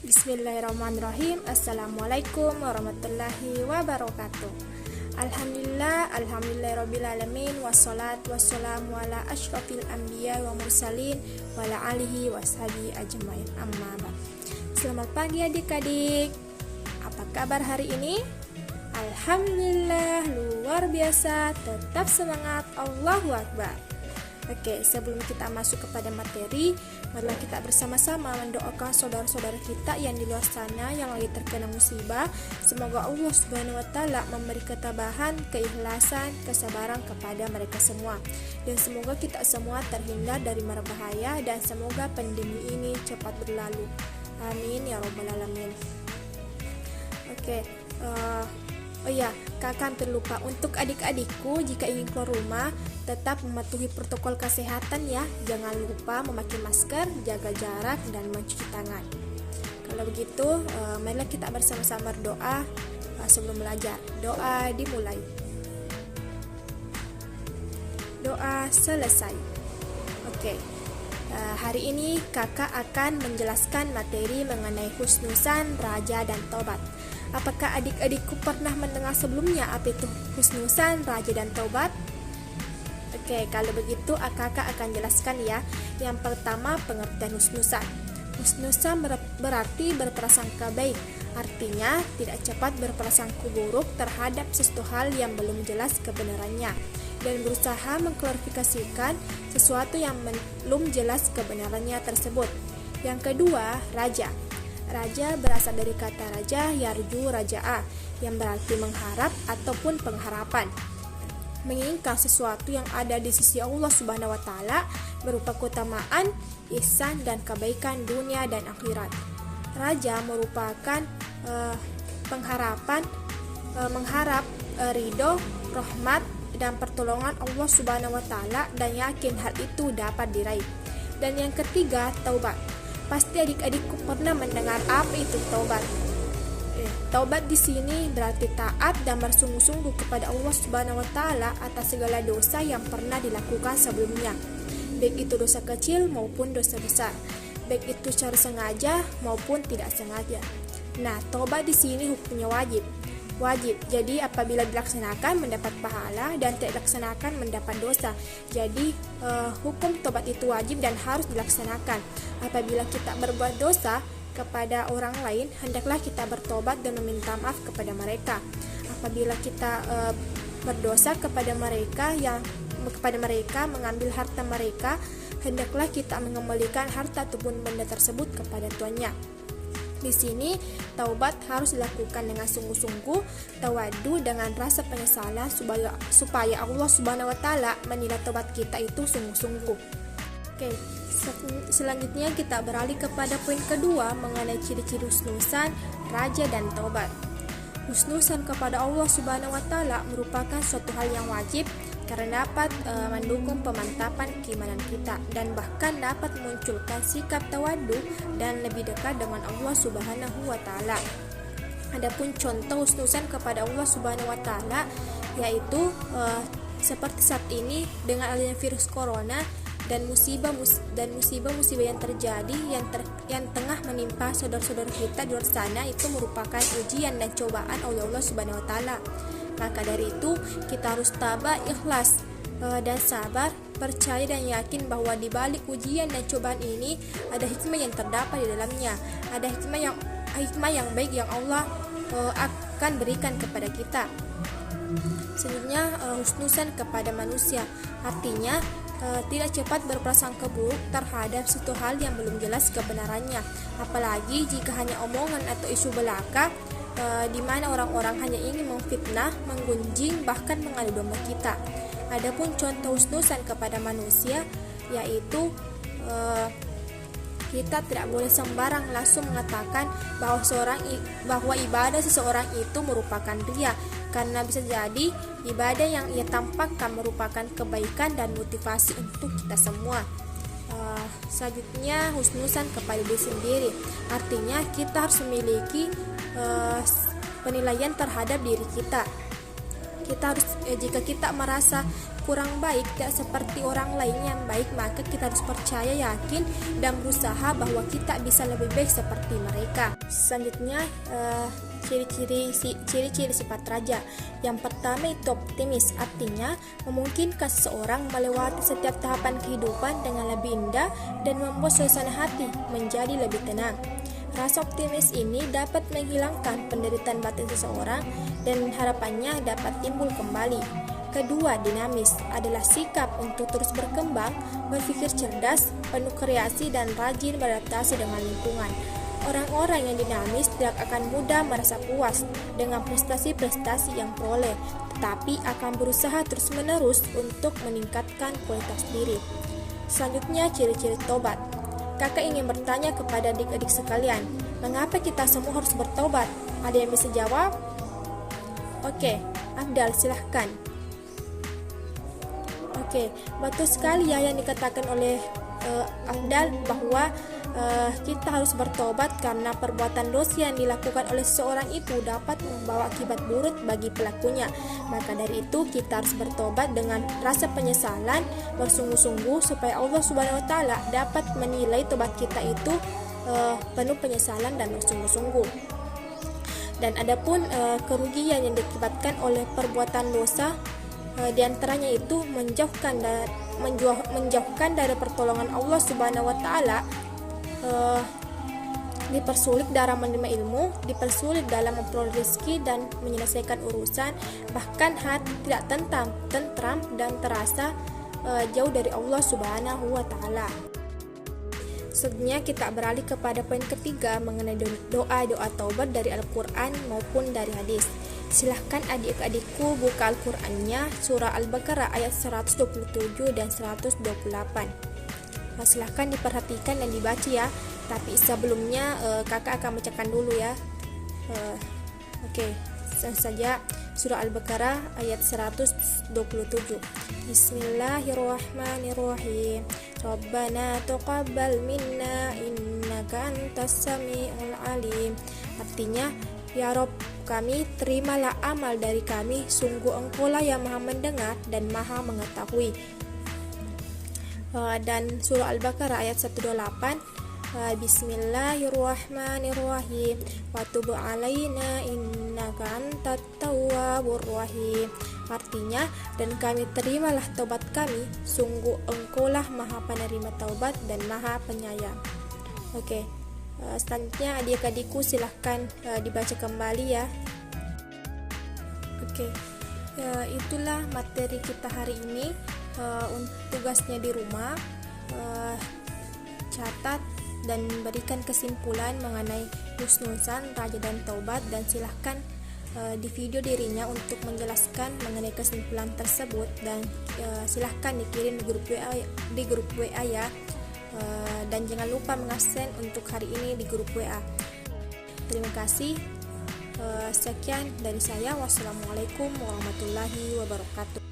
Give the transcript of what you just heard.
Bismillahirrahmanirrahim. Assalamualaikum warahmatullahi wabarakatuh. Alhamdulillahirrabbilalamin. Wassalatu wassalamu ala asyrafil anbiya wa mursalin wa ala alihi washabihi ajmain, amma ba'd. Selamat pagi adik-adik. Apa kabar hari ini? Alhamdulillah, luar biasa. Tetap semangat, Allahu Akbar. Oke, sebelum kita masuk kepada materi, marilah kita bersama-sama mendoakan saudara-saudara kita yang di luar sana yang lagi terkena musibah. Semoga Allah Subhanahu wa taala memberi ketabahan, keikhlasan, kesabaran kepada mereka semua. Dan semoga kita semua terhindar dari mara bahaya dan semoga pandemi ini cepat berlalu. Amin ya rabbal alamin. Oke, kakak hampir lupa. Untuk adik-adikku, jika ingin keluar rumah, tetap mematuhi protokol kesehatan ya. Jangan lupa memakai masker, jaga jarak, dan mencuci tangan. Kalau begitu, marilah kita bersama-sama berdoa sebelum belajar. Doa dimulai. Doa selesai. Oke. Hari ini kakak akan menjelaskan materi mengenai husnudzan, raja, dan taubat. Apakah adik-adikku pernah mendengar sebelumnya apa itu husnudzan, raja, dan taubat? Oke, kalau begitu kakak akan jelaskan ya. Yang pertama, pengertian husnudzan. Husnudzan berarti berprasangka baik. Artinya tidak cepat berprasangka buruk terhadap sesuatu hal yang belum jelas kebenarannya dan berusaha mengklarifikasikan sesuatu yang belum jelas kebenarannya tersebut. Yang kedua, raja. Raja berasal dari kata raja yarju raja'a, yang berarti mengharap ataupun pengharapan, menginginkan sesuatu yang ada di sisi Allah Subhanahu wa taala berupa keutamaan, ihsan, dan kebaikan dunia dan akhirat. Raja merupakan pengharapan, mengharap ridho, rahmat, dan pertolongan Allah Subhanahu wa taala dan yakin hal itu dapat diraih. Dan yang ketiga, taubat. Pasti adik-adikku pernah mendengar apa itu taubat. Taubat di sini berarti taat dan bersungguh-sungguh kepada Allah Subhanahu wa taala atas segala dosa yang pernah dilakukan sebelumnya, baik itu dosa kecil maupun dosa besar, baik itu secara sengaja maupun tidak sengaja. Nah, taubat di sini hukumnya wajib. Jadi apabila dilaksanakan mendapat pahala dan tidak dilaksanakan mendapat dosa. Jadi hukum taubat itu wajib dan harus dilaksanakan. Apabila kita berbuat dosa kepada orang lain, hendaklah kita bertobat dan meminta maaf kepada mereka. Apabila kita berdosa kepada mereka mengambil harta mereka, hendaklah kita mengembalikan harta ataupun benda tersebut kepada tuannya. Di sini taubat harus dilakukan dengan sungguh-sungguh, tawadu dengan rasa penyesalan supaya Allah Subhanahu wa taala menilai taubat kita itu sungguh-sungguh. Oke, selanjutnya kita beralih kepada poin kedua mengenai ciri-ciri husnudzan, raja, dan taubat. Husnudzan kepada Allah Subhanahu wa taala merupakan suatu hal yang wajib karena dapat mendukung pemantapan keimanan kita dan bahkan dapat memunculkan sikap tawadu dan lebih dekat dengan Allah Subhanahu wa taala. Adapun contoh husnudzan kepada Allah Subhanahu wa taala yaitu seperti saat ini dengan adanya virus corona dan musibah yang terjadi yang tengah menimpa saudara-saudara kita di luar sana, itu merupakan ujian dan cobaan oleh Allah Subhanahu wa taala. Maka dari itu kita harus tabah, ikhlas, dan sabar, percaya dan yakin bahwa di balik ujian dan cobaan ini ada hikmah yang terdapat di dalamnya, ada hikmah yang baik yang Allah akan berikan kepada kita. Selanjutnya, husnudzan kepada manusia, artinya tidak cepat berprasangka buruk terhadap suatu hal yang belum jelas kebenarannya, apalagi jika hanya omongan atau isu belaka, di mana orang-orang hanya ingin memfitnah, menggunjing, bahkan mengadu domba kita. Adapun contoh husnudzan kepada manusia yaitu kita tidak boleh sembarang langsung mengatakan bahwa ibadah seseorang itu merupakan riya, karena bisa jadi ibadah yang ia tampakkan merupakan kebaikan dan motivasi untuk kita semua. Selanjutnya, husnudzan kepada diri sendiri, artinya kita harus memiliki penilaian terhadap diri kita. Jika kita merasa kurang baik, tidak seperti orang lain yang baik, maka kita harus percaya, yakin, dan berusaha bahwa kita bisa lebih baik seperti mereka. Selanjutnya, ciri-ciri sifat raja. Yang pertama itu optimis, artinya memungkinkan seseorang melewati setiap tahapan kehidupan dengan lebih indah dan membuat suasana hati menjadi lebih tenang. Rasa optimis ini dapat menghilangkan penderitaan batin seseorang dan harapannya dapat timbul kembali. Kedua, dinamis adalah sikap untuk terus berkembang, berpikir cerdas, penuh kreasi, dan rajin beradaptasi dengan lingkungan. Orang-orang yang dinamis tidak akan mudah merasa puas dengan prestasi-prestasi yang peroleh, tetapi akan berusaha terus-menerus untuk meningkatkan kualitas diri. Selanjutnya, ciri-ciri tobat. Kakak ingin bertanya kepada adik-adik sekalian, mengapa kita semua harus bertobat? Ada yang bisa jawab? Oke, Afdal, silahkan. Oke, betul sekali ya yang dikatakan oleh Afdal bahwa kita harus bertobat karena perbuatan dosa yang dilakukan oleh seseorang itu dapat membawa akibat buruk bagi pelakunya. Maka dari itu kita harus bertobat dengan rasa penyesalan, bersungguh-sungguh supaya Allah Subhanahu wa taala dapat menilai tobat kita itu penuh penyesalan dan bersungguh-sungguh. Dan adapun kerugian yang diakibatkan oleh perbuatan dosa, di antaranya itu menjauhkan dari pertolongan Allah Subhanahu wa taala, dipersulit dalam menerima ilmu, dipersulit dalam memperoleh rezeki dan menyelesaikan urusan, bahkan hati tidak tentram dan terasa jauh dari Allah Subhanahu wa taala. Selanjutnya kita beralih kepada poin ketiga mengenai doa-doa taubat dari Al-Quran maupun dari hadis. Silahkan adik-adikku buka Al-Qurannya, surah Al-Baqarah ayat 127 dan 128. Silahkan diperhatikan dan dibaca ya. Tapi sebelumnya kakak akan bacakan dulu ya. Langsung saja surah Al-Baqarah ayat 127. Bismillahirrahmanirrahim. Rabbana taqabbal minna innaka antas samiul alim. Artinya, ya Rabb kami, terimalah amal dari kami, sungguh Engkaulah yang Maha mendengar dan Maha mengetahui. Dan surah Al-Baqarah ayat 128. Bismillahirrahmanirrahim. Wa tub alaina innaka antat tawwabur rahim. Artinya, dan kami terimalah taubat kami, sungguh Engkaulah Maha penerima taubat dan Maha penyayang. Selanjutnya adik-adikku silahkan dibaca kembali ya. Itulah materi kita hari ini. Tugasnya di rumah, catat dan berikan kesimpulan mengenai husnuzan, raja dan taubat, dan silahkan di video dirinya untuk menjelaskan mengenai kesimpulan tersebut, dan silahkan dikirim di grup WA ya. Dan jangan lupa mengabsen untuk hari ini di grup WA. Terima kasih. Sekian dari saya. Wassalamualaikum warahmatullahi wabarakatuh.